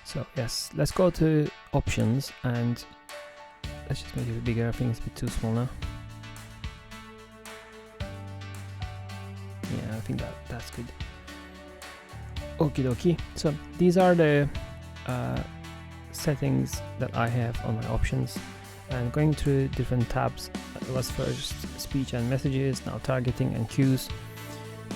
So yes, let's go to options and let's just make it a bit bigger. I think it's a bit too small now. Yeah, I think that's good. Okie dokie. So these are the settings that I have on my options, and going through different tabs. It was first speech and messages, now targeting and queues,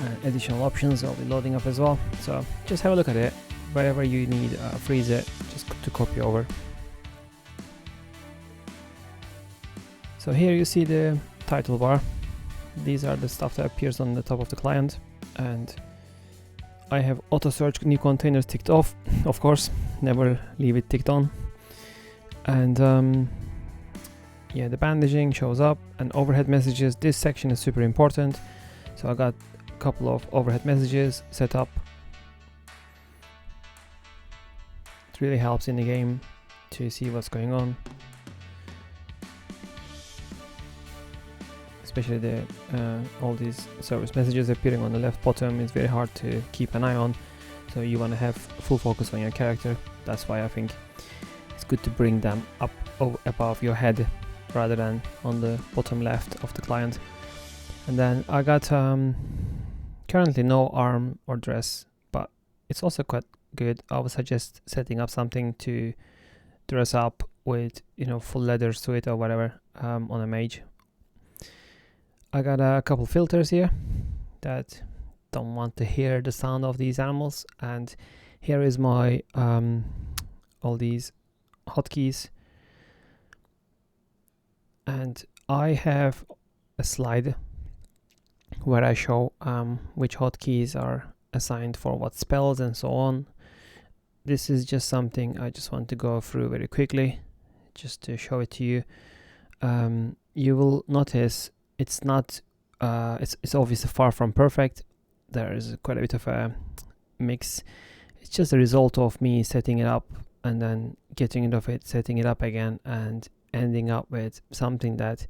and additional options I'll be loading up as well. So just have a look at it. Wherever you need freeze it, just to copy over. So here you see the title bar. These are the stuff that appears on the top of the client, and I have auto search new containers ticked off, of course, never leave it ticked on. And yeah, the bandaging shows up, and overhead messages. This section is super important, so I got a couple of overhead messages set up. It really helps in the game to see what's going on, especially the all these service messages appearing on the left bottom is very hard to keep an eye on, so you want to have full focus on your character. That's why I think it's good to bring them up above your head rather than on the bottom left of the client. And then I got currently no arm or dress, but it's also quite good. I would suggest setting up something to dress up with, you know, full leather suit or whatever on a mage. I got a couple filters here that don't want to hear the sound of these animals, and here is my all these hotkeys, and I have a slide where I show which hotkeys are assigned for what spells and so on. This is just something I just want to go through very quickly just to show it to you. You will notice it's not it's obviously far from perfect. There is quite a bit of a mix. It's just a result of me setting it up and then getting rid of it, setting it up again, and ending up with something that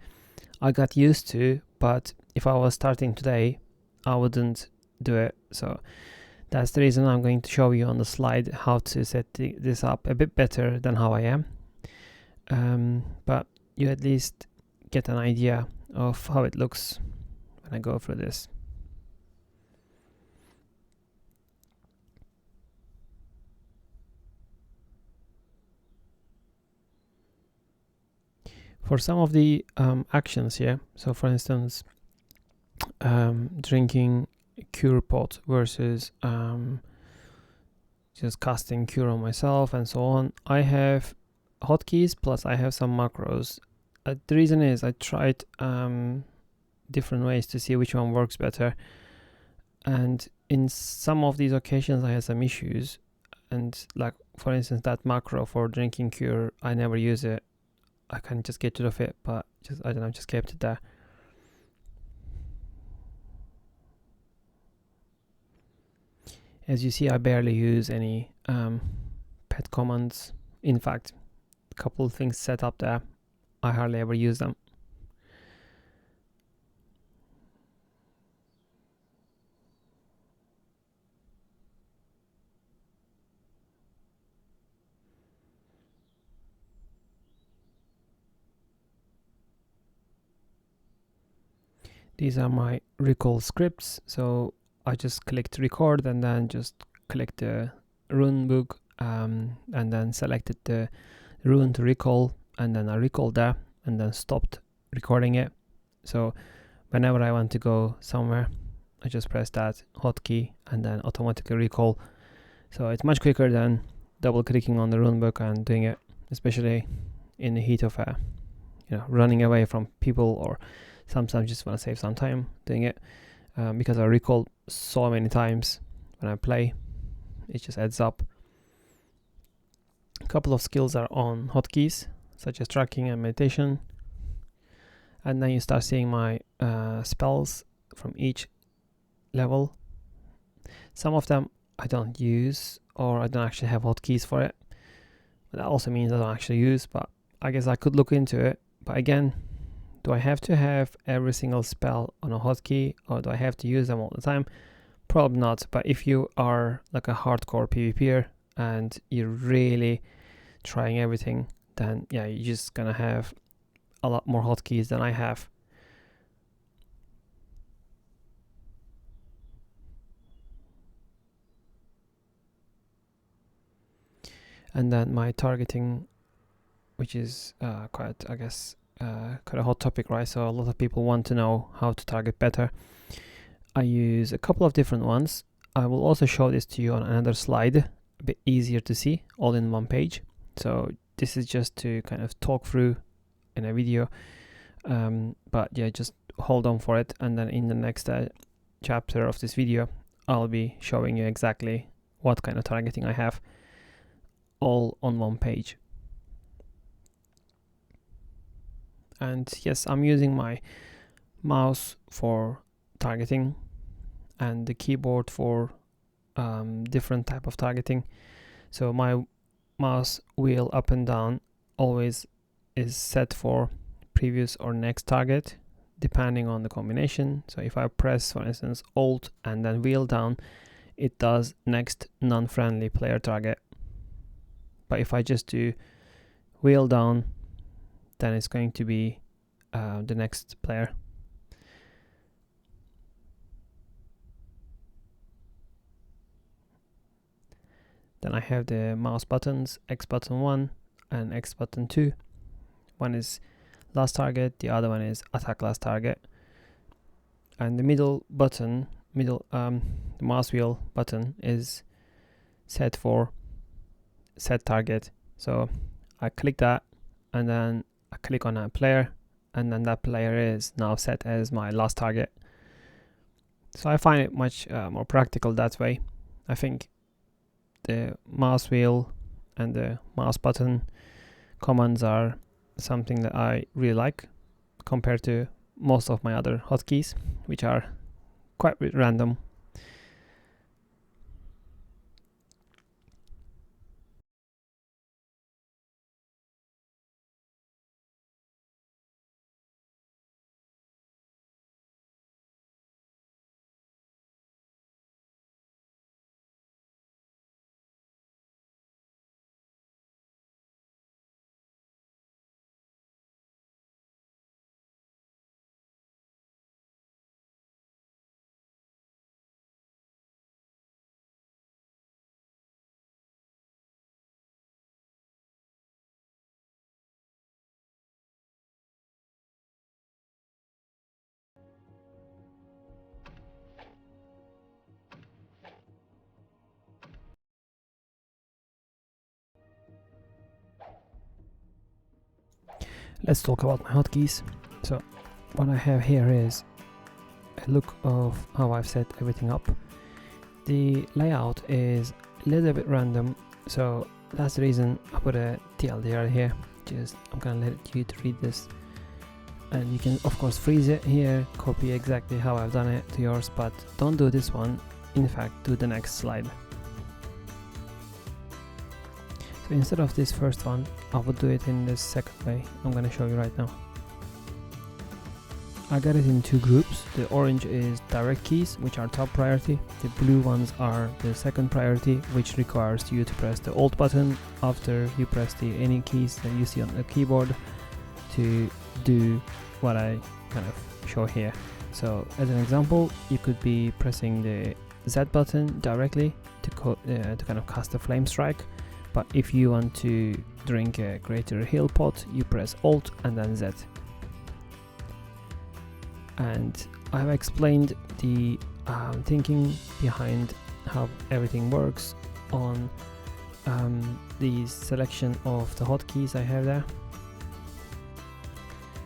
I got used to, but if I was starting today I wouldn't do it. So that's the reason I'm going to show you on the slide how to set this up a bit better than how I am, but you at least get an idea of how it looks when I go through this. For some of the actions here, so for instance, drinking cure pot versus just casting cure on myself and so on, I have hotkeys plus I have some macros. The reason is I tried different ways to see which one works better, and in some of these occasions I had some issues, and like for instance that macro for drinking cure, I never use it. I can just get rid of it, but just I don't know, just kept it there. As you see, I barely use any pet commands. In fact, a couple of things set up there, I hardly ever use them. These are my recall scripts, so I just clicked record and then just click the rune book and then selected the rune to recall, and then I recalled that and then stopped recording it. So whenever I want to go somewhere, I just press that hotkey and then automatically recall. So it's much quicker than double clicking on the rune book and doing it, especially in the heat of running away from people, or sometimes just want to save some time doing it, because I recall so many times when I play, it just adds up. A couple of skills are on hotkeys, such as tracking and meditation, and then you start seeing my spells from each level. Some of them I don't use, or I don't actually have hotkeys for it, but that also means I don't actually use, but I guess I could look into it. But again, do I have to have every single spell on a hotkey, or do I have to use them all the time? Probably not, but if you are like a hardcore PvPer, and you're really trying everything, then yeah, you're just gonna have a lot more hotkeys than I have. And then my targeting, which is quite, I guess, quite a hot topic, right? So a lot of people want to know how to target better. I use a couple of different ones. I will also show this to you on another slide, a bit easier to see, all in one page. So this is just to kind of talk through in a video, but yeah, just hold on for it, and then in the next chapter of this video I'll be showing you exactly what kind of targeting I have, all on one page. And yes, I'm using my mouse for targeting and the keyboard for different type of targeting. So my mouse wheel up and down always is set for previous or next target, depending on the combination. So if I press, for instance, Alt and then wheel down, it does next non-friendly player target. But if I just do wheel down, then it's going to be the next player. Then I have the mouse buttons, X button 1 and X button 2. One is last target, the other one is attack last target. And the middle button, the mouse wheel button is set for set target. So I click that and then I click on a player, and then that player is now set as my last target. So I find it much more practical that way. I think the mouse wheel and the mouse button commands are something that I really like compared to most of my other hotkeys, which are quite random. Let's talk about my hotkeys. So what I have here is a look of how I've set everything up. The layout is a little bit random, so that's the reason I put a TLDR here. I'm gonna let you to read this, and you can of course freeze it here, copy exactly how I've done it to yours, but don't do this one. In fact, do the next slide. So instead of this first one, I will do it in this second way I'm gonna show you right now. I got it in two groups. The orange is direct keys, which are top priority. The blue ones are the second priority, which requires you to press the Alt button after you press any keys that you see on the keyboard to do what I kind of show here. So as an example, you could be pressing the Z button directly to kind of cast a flame strike. But if you want to drink a greater heal pot, you press Alt and then Z. And I've explained the thinking behind how everything works on the selection of the hotkeys I have there.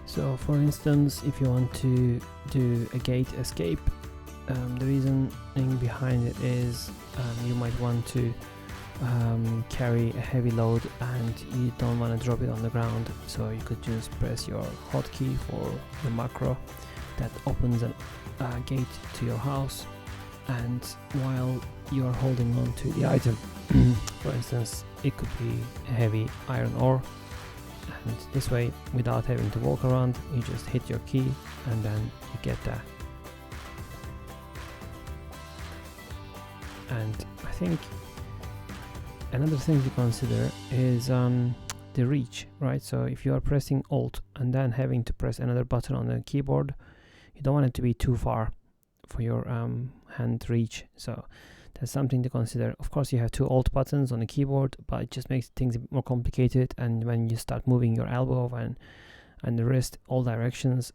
So for instance, if you want to do a gate escape, the reasoning behind it is you might want to carry a heavy load and you don't want to drop it on the ground, so you could just press your hotkey for the macro that opens a gate to your house, and while you're holding on to the item, for instance, it could be a heavy iron ore, and this way, without having to walk around, you just hit your key and then you get that. And I think another thing to consider is the reach, right? So if you are pressing Alt and then having to press another button on the keyboard, you don't want it to be too far for your hand reach. So that's something to consider. Of course, you have 2 Alt buttons on the keyboard, but it just makes things a bit more complicated. And when you start moving your elbow and the wrist all directions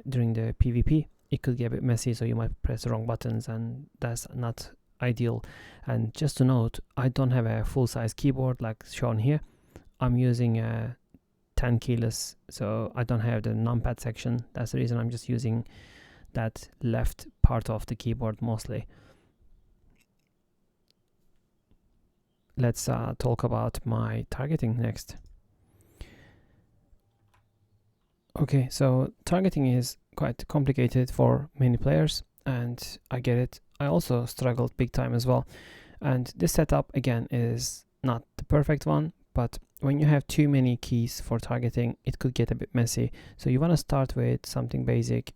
during the PvP, it could get a bit messy. So you might press the wrong buttons, and that's not ideal. And just to note, I don't have a full-size keyboard like shown here. I'm using a 10 keyless, so I don't have the numpad section. That's the reason I'm just using that left part of the keyboard mostly. Let's talk about my targeting next. Okay, so targeting is quite complicated for many players, and I get it. I also struggled big time as well. And this setup again is not the perfect one, but when you have too many keys for targeting, it could get a bit messy. So you want to start with something basic.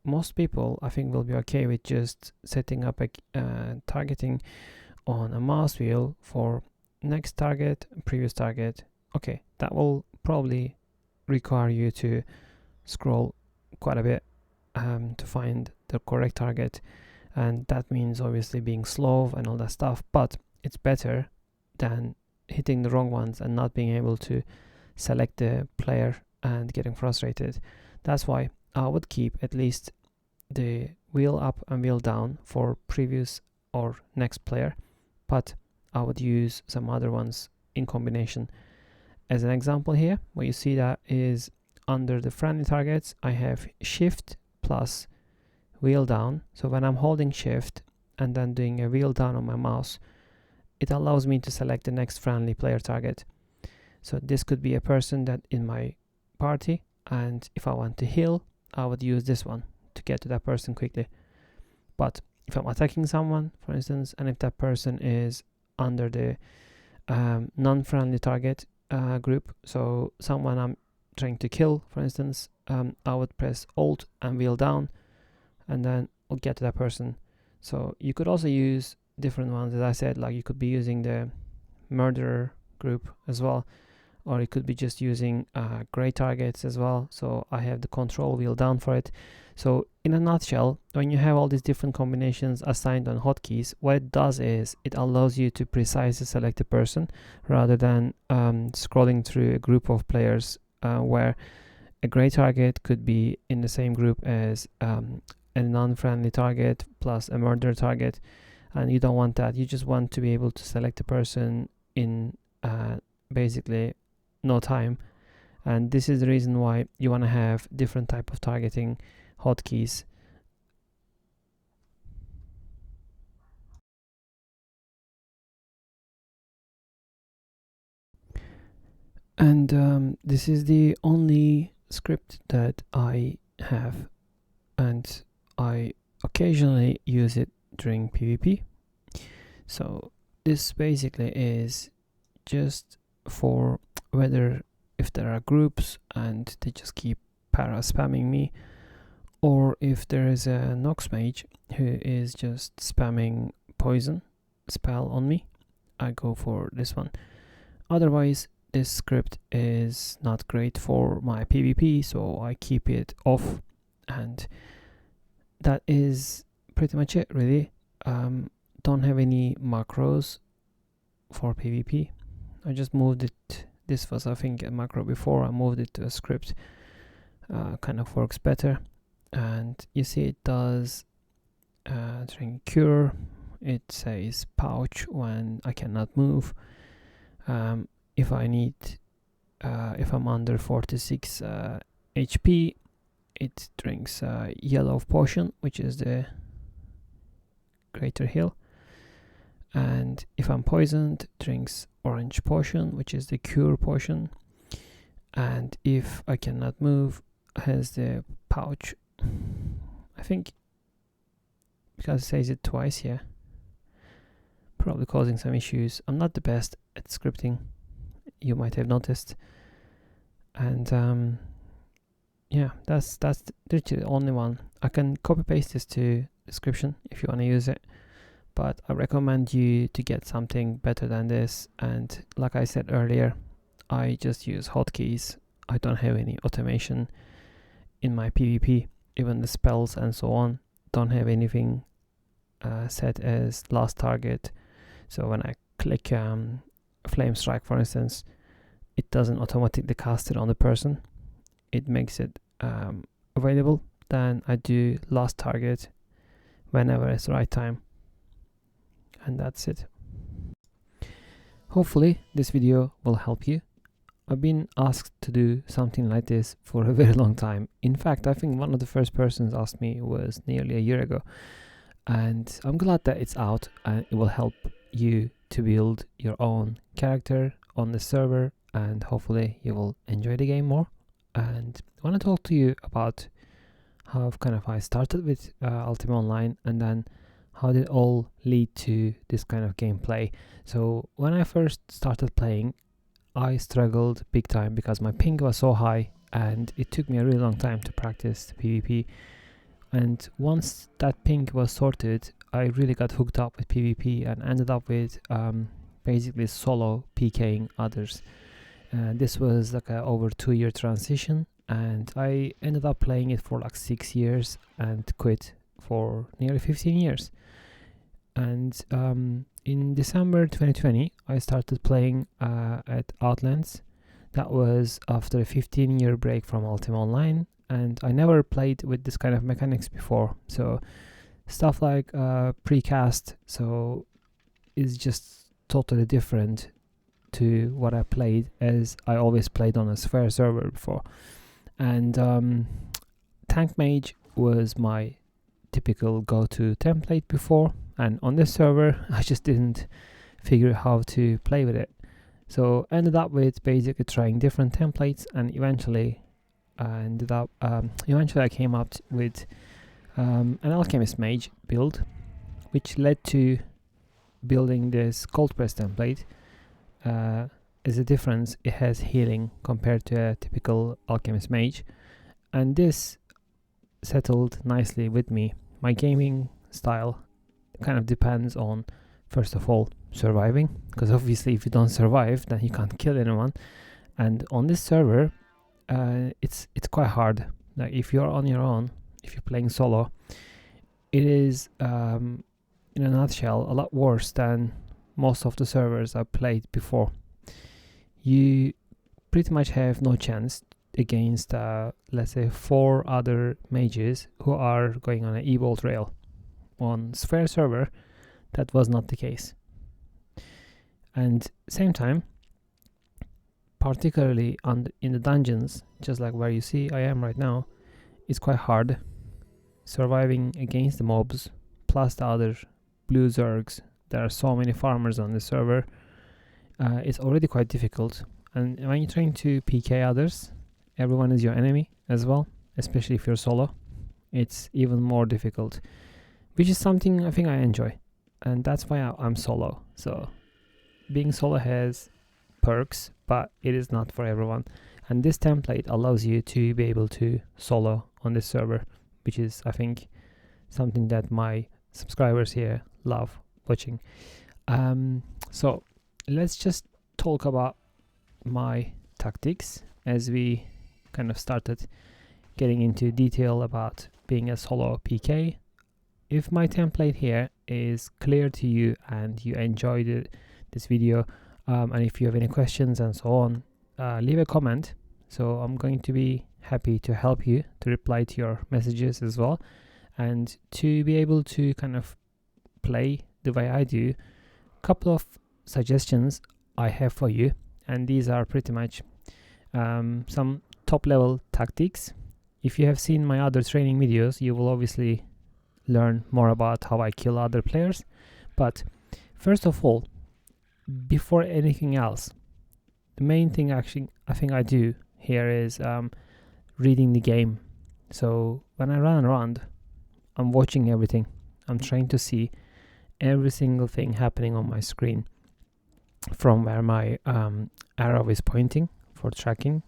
Most people, I think, will be okay with just setting up a targeting on a mouse wheel for next target, previous target. Okay, that will probably require you to scroll quite a bit to find the correct target, and that means obviously being slow and all that stuff, but it's better than hitting the wrong ones and not being able to select the player and getting frustrated. That's why I would keep at least the wheel up and wheel down for previous or next player, but I would use some other ones in combination. As an example here, what you see that is under the friendly targets, I have shift plus wheel down. So when I'm holding shift and then doing a wheel down on my mouse, it allows me to select the next friendly player target. So this could be a person that in my party, and if I want to heal, I would use this one to get to that person quickly. But if I'm attacking someone, for instance, and if that person is under the non-friendly target group, so someone I'm trying to kill, for instance, I would press Alt and wheel down, and then I'll get to that person. So you could also use different ones, as I said, like you could be using the murderer group as well, or it could be just using gray targets as well. So I have the control wheel down for it. So in a nutshell, when you have all these different combinations assigned on hotkeys, what it does is it allows you to precisely select a person rather than scrolling through a group of players where a gray target could be in the same group as a non-friendly target plus a murder target, and you don't want that. You just want to be able to select a person in basically no time, and this is the reason why you want to have different type of targeting hotkeys. And this is the only script that I have, and I occasionally use it during PvP. So this basically is just for whether if there are groups and they just keep para spamming me, or if there is a Nox Mage who is just spamming poison spell on me, I go for this one. Otherwise, this script is not great for my PvP, so I keep it off, and that is pretty much it, really. Don't have any macros for PvP. I just moved it. This was, I think, a macro before. I moved it to a script. Kind of works better. And you see it does during cure. It says pouch when I cannot move. If I need, if I'm under 46 HP, it drinks yellow potion, which is the greater heal. And if I'm poisoned, drinks orange potion, which is the cure potion. And if I cannot move, has the pouch. I think because it says it twice here, probably causing some issues. I'm not the best at scripting, you might have noticed. And yeah, that's literally the only one. I can copy paste this to description if you want to use it, but I recommend you to get something better than this. And like I said earlier, I just use hotkeys. I don't have any automation in my PvP. Even the spells and so on don't have anything set as last target. So when I click Flame Strike, for instance, it doesn't automatically cast it on the person. It makes it available. Then I do last target whenever it's the right time. And that's it. Hopefully this video will help you. I've been asked to do something like this for a very long time. In fact, I think one of the first persons asked me was nearly a year ago. And I'm glad that it's out and it will help you to build your own character on the server, and hopefully you will enjoy the game more. And I want to talk to you about how I started with Ultima Online, and then how did it all lead to this kind of gameplay. So when I first started playing, I struggled big time because my ping was so high and it took me a really long time to practice PvP. And once that ping was sorted, I really got hooked up with PvP and ended up with basically solo PKing others. This was like a over 2-year transition, and I ended up playing it for like 6 years and quit for nearly 15 years. And in December 2020, I started playing at Outlands. That was after a 15-year break from Ultima Online, and I never played with this kind of mechanics before. So stuff like precast, so is just totally different to what I played, as I always played on a sphere server before. And Tank Mage was my typical go-to template before, and on this server I just didn't figure how to play with it. So ended up with basically trying different templates, and eventually I came up with an Alchemist Mage build, which led to building this ColdPressed template. As a difference, it has healing compared to a typical Alchemist Mage, and this settled nicely with me. My gaming style kind of depends on, first of all, surviving, because obviously if you don't survive, then you can't kill anyone. And on this server, it's quite hard. Like if you're on your own, if you're playing solo, it is in a nutshell a lot worse than most of the servers I've played before. You pretty much have no chance against let's say 4 other mages who are going on an Evolt rail. On Sphere server, that was not the case. And same time, particularly in the dungeons, just like where you see I am right now, it's quite hard surviving against the mobs, plus the other blue zergs. There are so many farmers on the server. It's already quite difficult, and when you're trying to PK others, everyone is your enemy as well, especially if you're solo. It's even more difficult, which is something I think I enjoy, and that's why I'm solo. So being solo has perks, but it is not for everyone, and this template allows you to be able to solo on this server, which is, I think, something that my subscribers here love watching. So let's just talk about my tactics as we kind of started getting into detail about being a solo PK. If my template here is clear to you and you enjoyed this video, and if you have any questions and so on, leave a comment. So I'm going to be happy to help you, to reply to your messages as well, and to be able to kind of play the way I do. Couple of suggestions I have for you, and these are pretty much some top level tactics. If you have seen my other training videos, you will obviously learn more about how I kill other players. But first of all, before anything else, the main thing actually I think I do here is reading the game. So when I run around, I'm watching everything. I'm trying to see every single thing happening on my screen, from where my arrow is pointing for tracking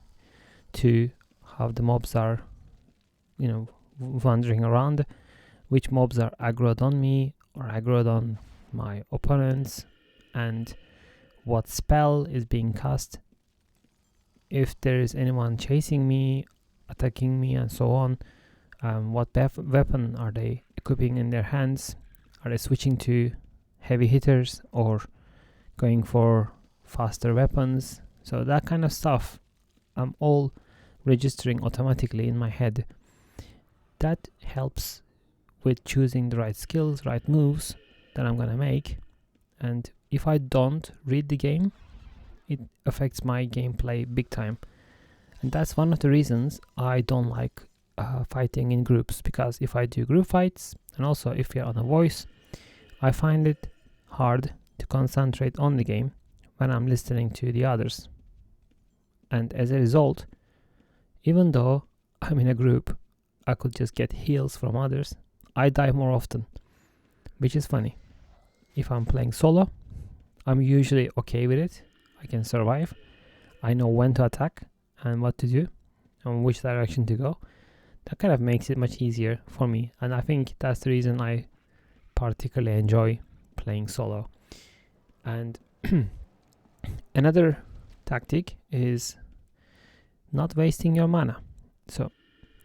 to how the mobs are, wandering around, which mobs are aggroed on me or aggroed on my opponents and what spell is being cast, if there is anyone chasing me, attacking me, and so on. What weapon are they equipping in their hands? Are they switching to heavy hitters or going for faster weapons? So that kind of stuff I'm all registering automatically in my head. That helps with choosing the right skills, right moves that I'm gonna make. And if I don't read the game, it affects my gameplay big time. And that's one of the reasons I don't like fighting in groups, because if I do group fights, and also if you're on a voice, I find it hard to concentrate on the game when I'm listening to the others. And as a result, even though I'm in a group, I could just get heals from others, I die more often, which is funny. If I'm playing solo, I'm usually okay with it. I can survive. I know when to attack and what to do and which direction to go. That kind of makes it much easier for me, and I think that's the reason I particularly enjoy playing solo. And another tactic is not wasting your mana. So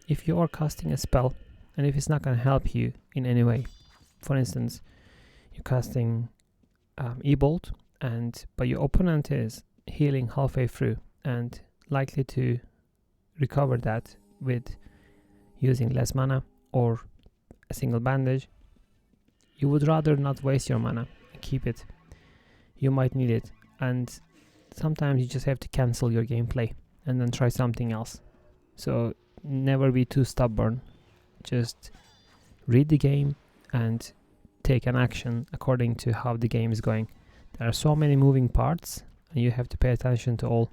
if you are casting a spell and if it's not going to help you in any way, for instance, you're casting E-Bolt, but your opponent is healing halfway through and likely to recover that with using less mana or a single bandage, you would rather not waste your mana and keep it. You might need it, and sometimes you just have to cancel your gameplay and then try something else. So never be too stubborn. Just read the game and take an action according to how the game is going. There are so many moving parts and you have to pay attention to all.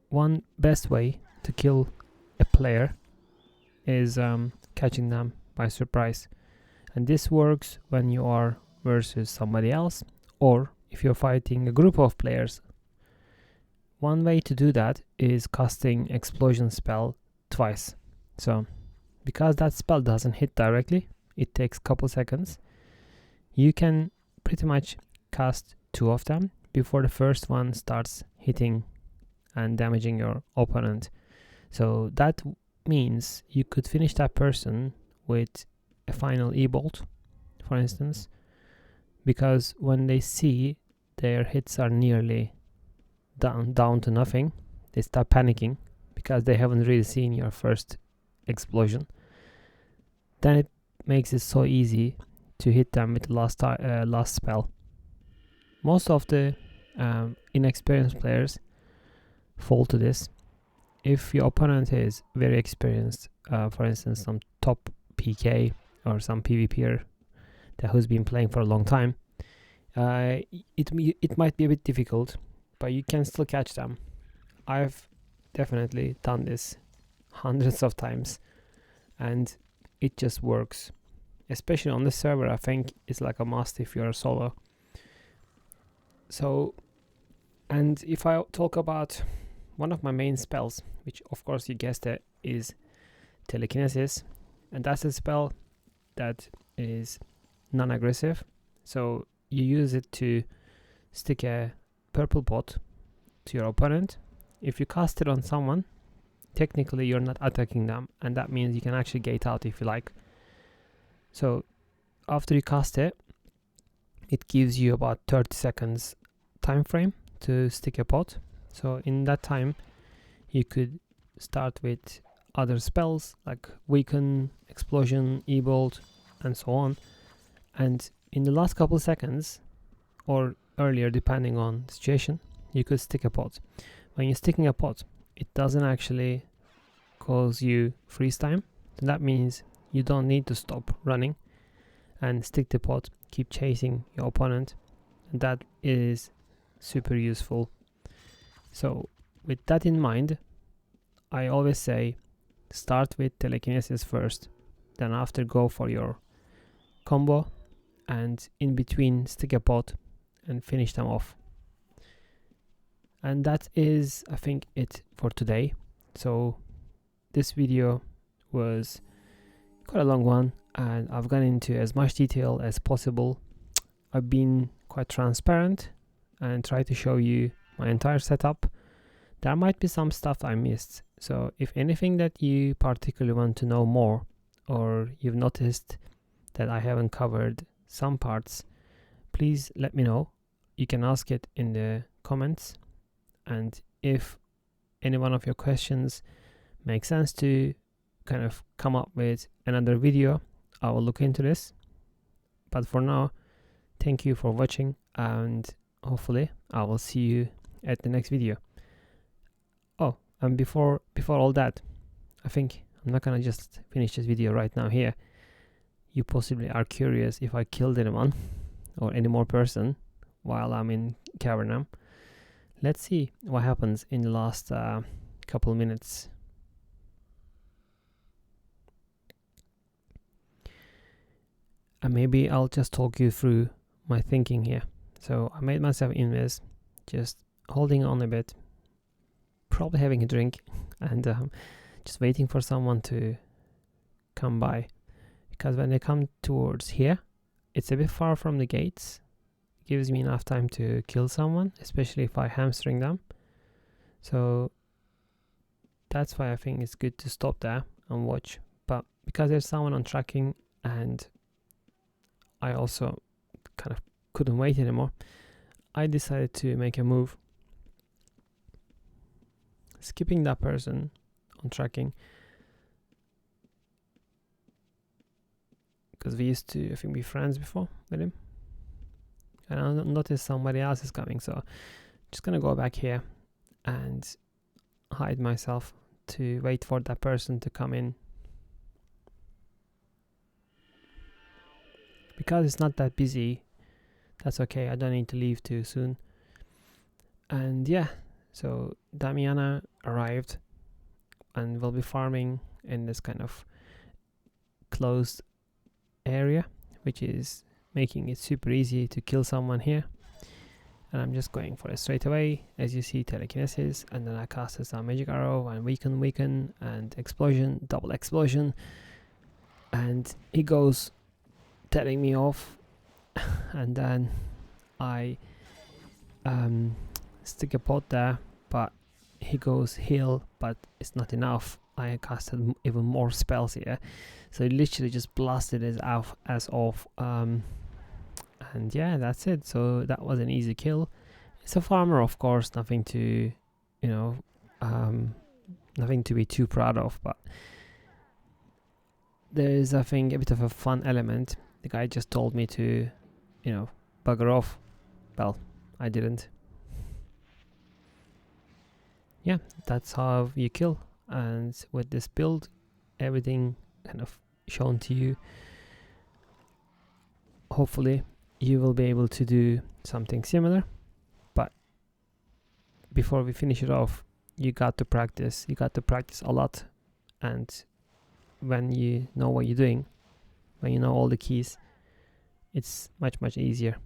One best way to kill a player is catching them by surprise, and this works when you are versus somebody else or if you're fighting a group of players. One way to do that is casting explosion spell twice. So because that spell doesn't hit directly, it takes a couple seconds, you can pretty much cast two of them before the first one starts hitting and damaging your opponent. So that means you could finish that person with a final E-Bolt, for instance, because when they see their hits are nearly down to nothing, they start panicking because they haven't really seen your first explosion. Then it makes it so easy to hit them with the last spell. Most of the inexperienced players fall to this. If your opponent is very experienced, for instance, some top PK or some PvPer who's been playing for a long time, it might be a bit difficult, but you can still catch them. I've definitely done this hundreds of times, and it just works. Especially on this server, I think it's like a must if you're a solo. So, and if I talk about one of my main spells, which of course you guessed it, is telekinesis, and that's a spell that is non-aggressive. So you use it to stick a purple pot to your opponent. If you cast it on someone, technically you're not attacking them, and that means you can actually gate out if you like. So after you cast it, it gives you about 30 seconds time frame to stick a pot. So in that time, you could start with other spells like Weaken, Explosion, E-Bolt, and so on. And in the last couple seconds, or earlier depending on the situation, you could stick a pot. When you're sticking a pot, it doesn't actually cause you freeze time. So that means you don't need to stop running and stick the pot, keep chasing your opponent, and that is super useful. So with that in mind, I always say start with telekinesis first, then after go for your combo, and in between stick a pot and finish them off. And that is, I think, it for today. So this video was quite a long one. and I've gone into as much detail as possible. I've been quite transparent and tried to show you my entire setup. There might be some stuff I missed, so if anything that you particularly want to know more, or you've noticed that I haven't covered some parts, please let me know. You can ask it in the comments, and if any one of your questions make sense to kind of come up with another video, I will look into this. But for now, thank you for watching, and hopefully I will see you at the next video. Oh, and before all that, I think I'm not gonna just finish this video right now here. You possibly are curious if I killed anyone or any more person while I'm in Cavernam. Let's see what happens in the last couple minutes. And maybe I'll just talk you through my thinking here. So I made myself invest, just holding on a bit, probably having a drink, and just waiting for someone to come by. Because when they come towards here, it's a bit far from the gates. It gives me enough time to kill someone, especially if I hamstring them. So that's why I think it's good to stop there and watch. But because there's someone on tracking, and I also kind of couldn't wait anymore, I decided to make a move, skipping that person on tracking, because we used to, I think, be friends before with him, and I noticed somebody else is coming, so I'm just gonna go back here and hide myself to wait for that person to come in. Because it's not that busy, that's okay, I don't need to leave too soon. And yeah, so Damiana arrived and will be farming in this kind of closed area, which is making it super easy to kill someone here. And I'm just going for it straight away. As you see, telekinesis, and then I casted some magic arrow and weaken, and explosion, double explosion, and he goes telling me off. And then I stick a pot there, but he goes heal, but it's not enough. I casted even more spells here, so he literally just blasted his ass off. And yeah, that's it. So that was an easy kill. It's a farmer, of course, nothing to, you know, nothing to be too proud of, but there is, I think, a bit of a fun element. The guy just told me to, you know, bugger off. Well, I didn't. Yeah, that's how you kill. And with this build, everything kind of shown to you. Hopefully you will be able to do something similar, but before we finish it off, you got to practice a lot. And when you know what you're doing, when you know all the keys, it's much easier.